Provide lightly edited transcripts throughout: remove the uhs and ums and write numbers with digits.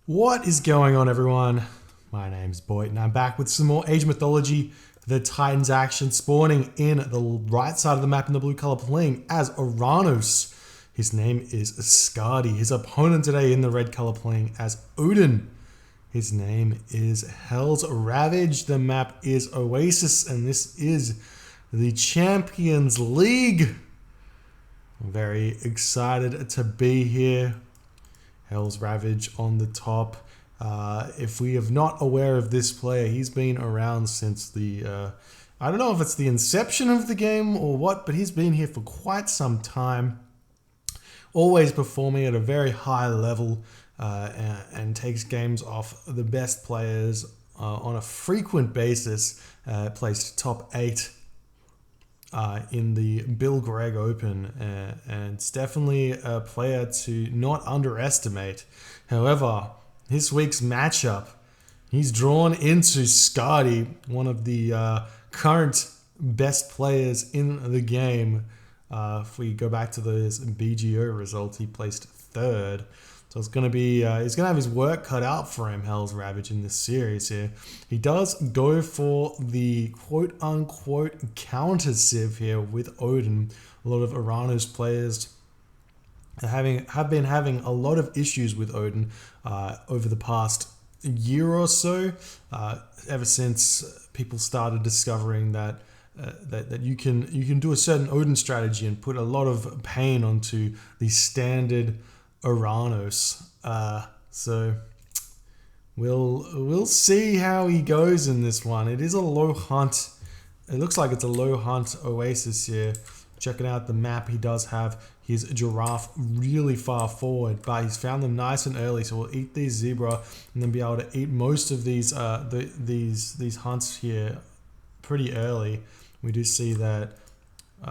What is going on, everyone? My name's Boyd and I'm back with some more Age of Mythology. The Titans action spawning in the right side of the map in the blue color, playing as Uranus. His name is Skadi. His opponent today in the red color, playing as Odin. His name is Hell's Ravage. The map is Oasis, and this is the Champions League. I'm very excited to be here. Hell's Ravage on the top. If we are not aware of this player, he's been around since the, I don't know if it's the inception of the game or what, but he's been here for quite some time. Always performing at a very high level and takes games off the best players on a frequent basis. Placed top 8 in the Bill Gregg Open, and it's definitely a player to not underestimate. However, this week's matchup, he's drawn into Skadi, one of the current best players in the game. If we go back to those BGO results, he placed 3rd. So it's going to be, he's going to have his work cut out for him, Hell's Ravage, in this series here. He does go for the quote-unquote counter-civ here with Odin. A lot of Uranus players have been having a lot of issues with Odin over the past year or so, ever since people started discovering that that you can do a certain Odin strategy and put a lot of pain onto the standard Uranus. So we'll see how he goes in this one. It is a low hunt. It looks like it's a low hunt Oasis here. Checking out the map, he does have his giraffe really far forward, but he's found them nice and early. So we'll eat these zebra and then be able to eat most of these these hunts here pretty early. We do see that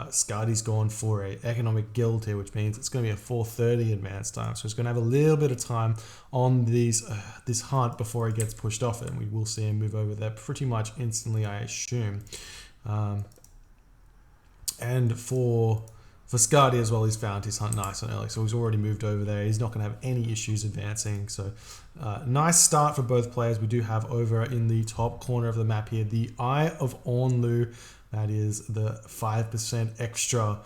Skadi's gone for a economic guild here, which means it's going to be a 4:30 advance time. So he's going to have a little bit of time on these this hunt before he gets pushed off it, and we will see him move over there pretty much instantly, I assume. And for Skadi as well, he's found his hunt nice and early, so he's already moved over there. He's not going to have any issues advancing. So nice start for both players. We do have over in the top corner of the map here the Eye of Ornlu. That is the 5% extra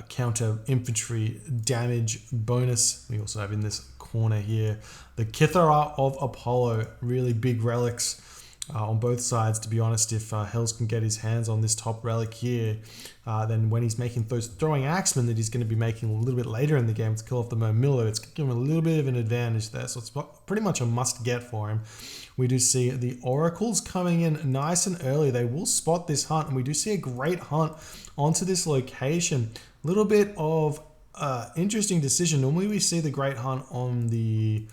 counter infantry damage bonus. We also have in this corner here the Kithara of Apollo. Really big relics on both sides, to be honest. If Hells can get his hands on this top relic here, then when he's making those throwing axemen that he's going to be making a little bit later in the game to kill off the Momillo, it's giving him a little bit of an advantage there. So it's pretty much a must get for him. We do see the oracles coming in nice and early. They will spot this hunt, and we do see a great hunt onto this location. A little bit of interesting decision. Normally we see the great hunt on the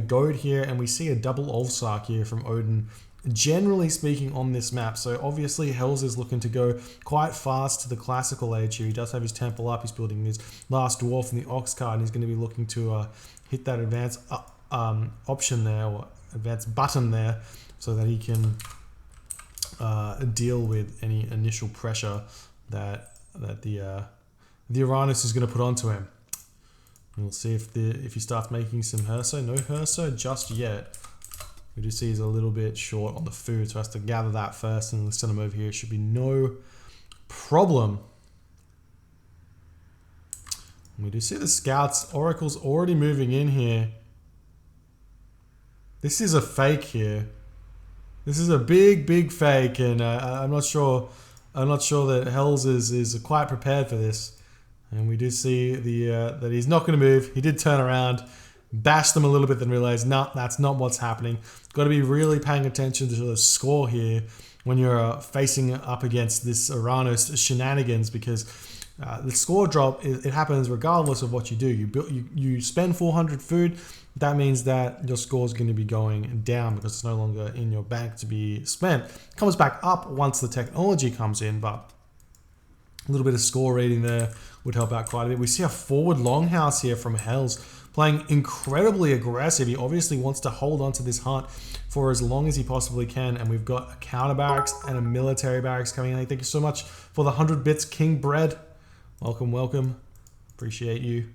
goat here, and we see a double Ulfsark here from Odin, generally speaking, on this map. So obviously Hells is looking to go quite fast to the classical age here. He does have his temple up. He's building his last dwarf in the ox cart, and he's going to be looking to hit that advance option there, or advance button there, so that he can deal with any initial pressure that the Uranus is going to put onto him. And we'll see if he starts making some Herso. No Herso just yet. We do see he's a little bit short on the food, so has to gather that first and send him over here. It should be no problem. And we do see the scouts. Oracle's already moving in here. This is a fake here. This is a big fake, and I'm not sure that Hells is quite prepared for this. And we do see that he's not going to move. He did turn around, bash them a little bit, then realize, no, that's not what's happening. Got to be really paying attention to the score here when you're facing up against this Uranus shenanigans, because the score drop, it happens regardless of what you do. You spend 400 food. That means that your score is going to be going down because it's no longer in your bank to be spent. It comes back up once the technology comes in, but a little bit of score reading there would help out quite a bit. We see a forward longhouse here from Hells, playing incredibly aggressive. He obviously wants to hold on to this hunt for as long as he possibly can. And we've got a counter barracks and a military barracks coming in. Thank you so much for the 100 bits, King Bread. Welcome. Appreciate you.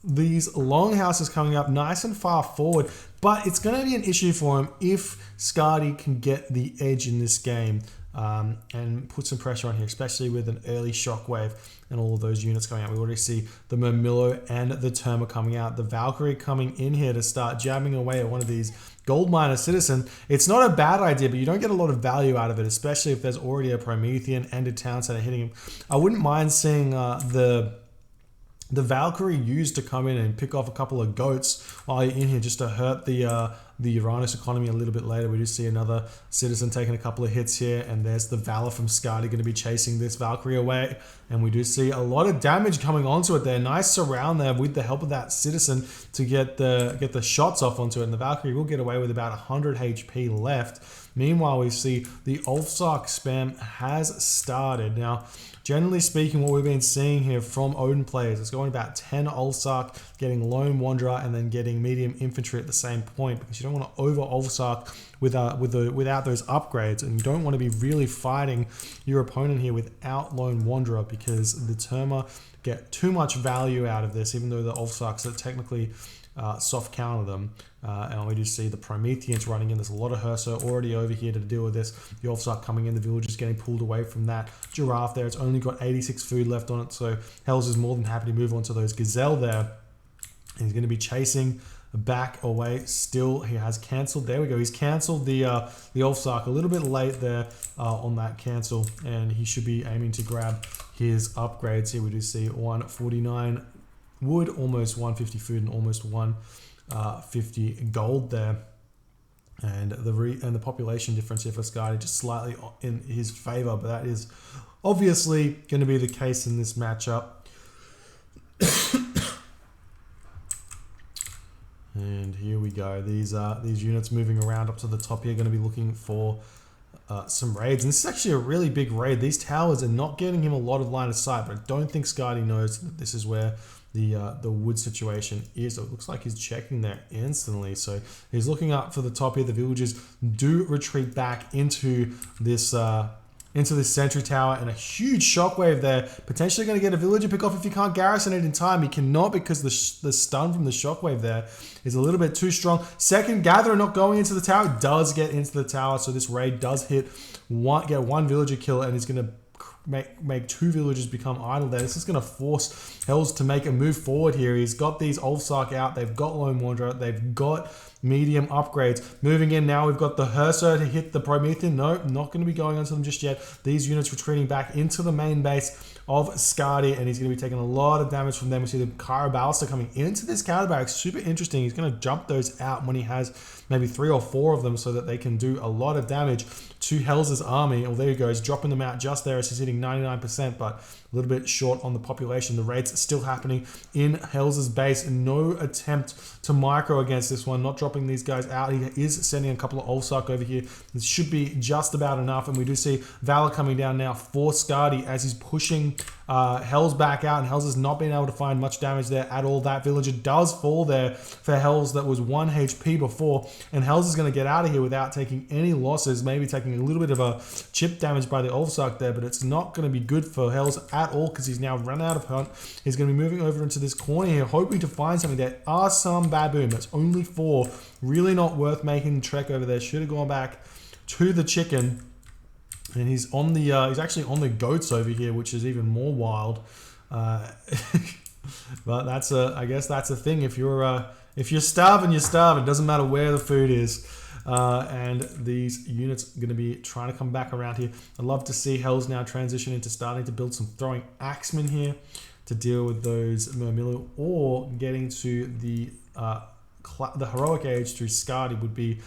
these longhouses coming up nice and far forward, but it's going to be an issue for him if Skadi can get the edge in this game and put some pressure on here, especially with an early shockwave and all of those units coming out. We already see the Murmillo and the Terma coming out, the Valkyrie coming in here to start jabbing away at one of these gold miner citizen. It's not a bad idea, but you don't get a lot of value out of it, especially if there's already a Promethean and a Townsend hitting him. I wouldn't mind seeing the Valkyrie used to come in and pick off a couple of goats while you're in here, just to hurt the Uranus economy a little bit later. We do see another citizen taking a couple of hits here, and there's the Valor from Skadi going to be chasing this Valkyrie away. And we do see a lot of damage coming onto it there. Nice surround there with the help of that citizen to get the shots off onto it. And the Valkyrie will get away with about 100 HP left. Meanwhile, we see the Ulfsark spam has started. Now, generally speaking, what we've been seeing here from Odin players is going about 10 Ulfsark, getting Lone Wanderer, and then getting medium infantry at the same point, because you don't want to over Ulfsark without those upgrades, and you don't want to be really fighting your opponent here without Lone Wanderer, because the Terma get too much value out of this, even though the Ulfsarks are technically soft counter them. And we do see the Prometheans running in. There's a lot of Hursa already over here to deal with this. The Ulfsark coming in, the villagers getting pulled away from that Giraffe there. It's only got 86 food left on it, so Hells is more than happy to move on to those Gazelle there. And he's going to be chasing back away. Still, he has cancelled. There we go. He's cancelled the Ulfsark a little bit late there on that cancel, and he should be aiming to grab his upgrades here. We do see 149 wood, almost 150 food, and almost 150 gold there. And the population difference here for Skadi just slightly in his favor, but that is obviously going to be the case in this matchup. And here we go. These units moving around up to the top here, going to be looking for some raids. And this is actually a really big raid. These towers are not getting him a lot of line of sight, but I don't think Skadi knows that this is where the wood situation is. So it looks like he's checking there instantly. So he's looking up for the top here. The villagers do retreat back into this sentry tower, and a huge shockwave there. Potentially going to get a villager pick off if you can't garrison it in time. He cannot, because the stun from the shockwave there is a little bit too strong. Second gatherer not going into the tower. It does get into the tower, so this raid does get one villager kill, and he's going to make two villagers become idle there. This is going to force Hells to make a move forward here. He's got these Ulfsark out. They've got Lone Wanderer. They've got medium upgrades. Moving in now, we've got the Hursa to hit the Promethean. No, not going to be going onto them just yet. These units retreating back into the main base of Skadi, and he's going to be taking a lot of damage from them. We see the Kara Ballista coming into this counter barracks. Super interesting. He's going to jump those out when he has maybe 3 or 4 of them, so that they can do a lot of damage to Hells' army. Oh, there he goes, dropping them out just there as he's hitting 99%, but a little bit short on the population. The raids still happening in Hells' base. No attempt to micro against this one, not dropping these guys out. He is sending a couple of Ulfsark over here. This should be just about enough, and we do see Valor coming down now for Skadi as he's pushing Hells back out, and Hells has not been able to find much damage there at all. That villager does fall there for Hells that was 1 HP before, and Hells is going to get out of here without taking any losses, maybe taking a little bit of a chip damage by the Ulfsark there, but it's not going to be good for Hells at all, because he's now run out of hunt. He's going to be moving over into this corner here, hoping to find something. There are some baboon. That's only 4. Really not worth making the trek over there. Should have gone back to the chicken. And he's on the he's actually on the goats over here, which is even more wild. But that's I guess that's the thing. If you're starving, you're starving. It doesn't matter where the food is. And these units are going to be trying to come back around here. I'd love to see Hells now transition into starting to build some throwing axemen here to deal with those Murmillo, or getting to the heroic age through Skadi would be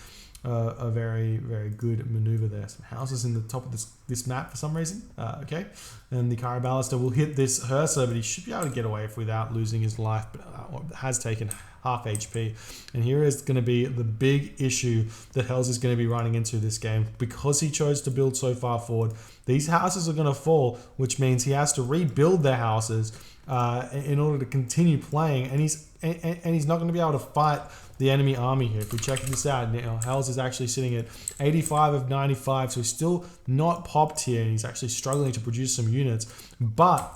a very, very good maneuver there. Some houses in the top of this map for some reason. Okay, and the Kara Ballista will hit this Hursa, but he should be able to get away without losing his life, but has taken half HP. And here is going to be the big issue that Hells is going to be running into this game, because he chose to build so far forward. These houses are going to fall, which means he has to rebuild their houses in order to continue playing, and he's not going to be able to fight the enemy army here. If we check this out now, Hells is actually sitting at 85 of 95, so he's still not popped here, and he's actually struggling to produce some units. But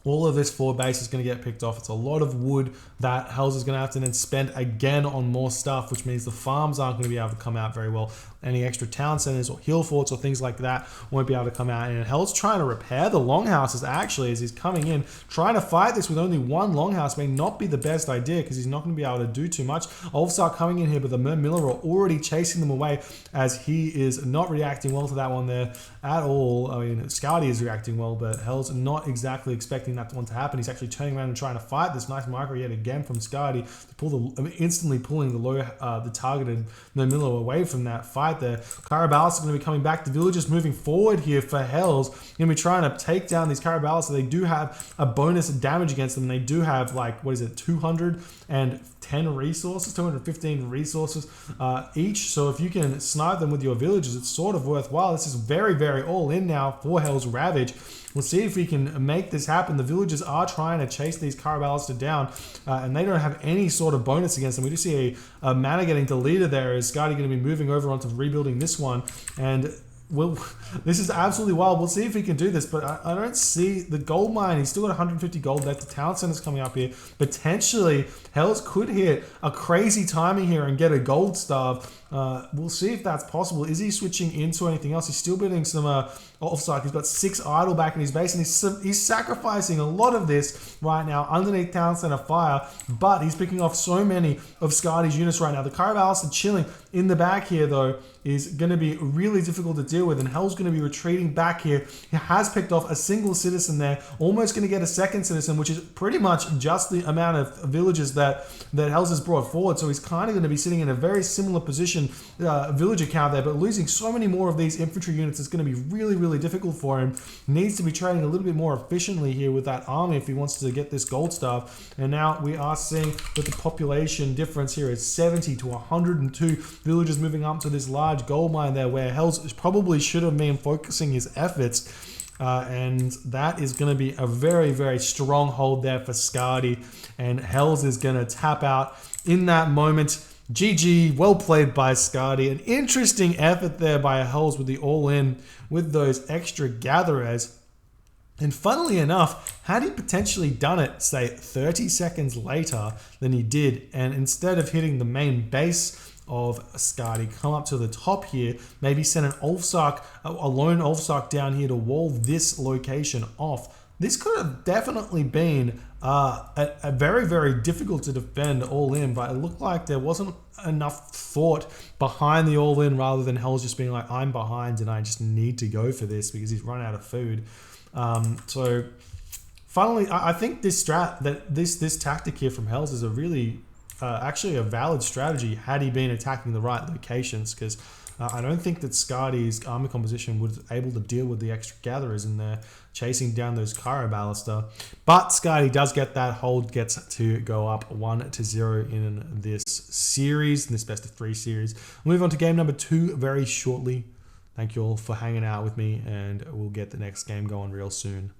All of this forward base is going to get picked off. It's a lot of wood that Hells is going to have to then spend again on more stuff, which means the farms aren't going to be able to come out very well. Any extra town centers or hill forts or things like that won't be able to come out. And Hell's trying to repair the longhouses actually as he's coming in. Trying to fight this with only one longhouse may not be the best idea because he's not going to be able to do too much. Ulfsar coming in here, but the Miller are already chasing them away as he is not reacting well to that one there at all. I mean, Scouty is reacting well, but Hell's not exactly expecting that one to happen. He's actually turning around and trying to fight this nice micro yet again from Scouty to pull instantly pulling the targeted Miller away from that fight there. Carabalis are going to be coming back. The villagers moving forward here for Hells. Going to be trying to take down these Carabalis. So they do have a bonus damage against them. And they do have like, what is it, 210 resources, 215 resources each. So if you can snipe them with your villagers, it's sort of worthwhile. This is very, very all in now for Hell's Ravage. We'll see if we can make this happen. The villagers are trying to chase these Carabalis down, and they don't have any sort of bonus against them. We do see a mana getting deleted there. Is Scotty going to be moving over onto rebuilding this one? And this is absolutely wild. We'll see if he can do this, but I don't see the gold mine. He's still got 150 gold left. The town center's coming up here. Potentially, Hells could hit a crazy timing here and get a gold starve. We'll see if that's possible. Is he switching into anything else? He's still building some offside. He's got 6 idle back in his base, and he's sacrificing a lot of this right now underneath town center fire, but he's picking off so many of Scotty's units right now. The Carabalis are chilling in the back here, though, is going to be really difficult to deal with, and Hell's going to be retreating back here. He has picked off a single citizen there, almost going to get a second citizen, which is pretty much just the amount of villages that Hell's has brought forward. So he's kind of going to be sitting in a very similar position, villager count there, but losing so many more of these infantry units is going to be really, really difficult for him. He needs to be trading a little bit more efficiently here with that army if he wants to get this gold staff. And now we are seeing that the population difference here is 70 to 102 villagers moving up to this large gold mine there, where Hells probably should have been focusing his efforts. And that is going to be a very, very strong hold there for Scotty. And Hells is going to tap out in that moment. GG, well played by Scotty. An interesting effort there by Hells with the all-in with those extra gatherers. And funnily enough, had he potentially done it, say, 30 seconds later than he did, and instead of hitting the main base of Scotty, come up to the top here, maybe send an Ulfsark, a lone Ulfsark down here to wall this location off. This could have definitely been a very, very difficult to defend all-in, but it looked like there wasn't enough thought behind the all-in rather than Hell's just being like, I'm behind and I just need to go for this because he's run out of food. So finally, I think this this tactic here from Hell's is a really actually a valid strategy had he been attacking the right locations, because I don't think that Scotty's army composition was able to deal with the extra gatherers in there chasing down those Carabalista. But Scotty does get that hold, gets to go up 1-0 in this series, in this best of 3 series. We'll move on to game number 2 very shortly. Thank you all for hanging out with me, and we'll get the next game going real soon.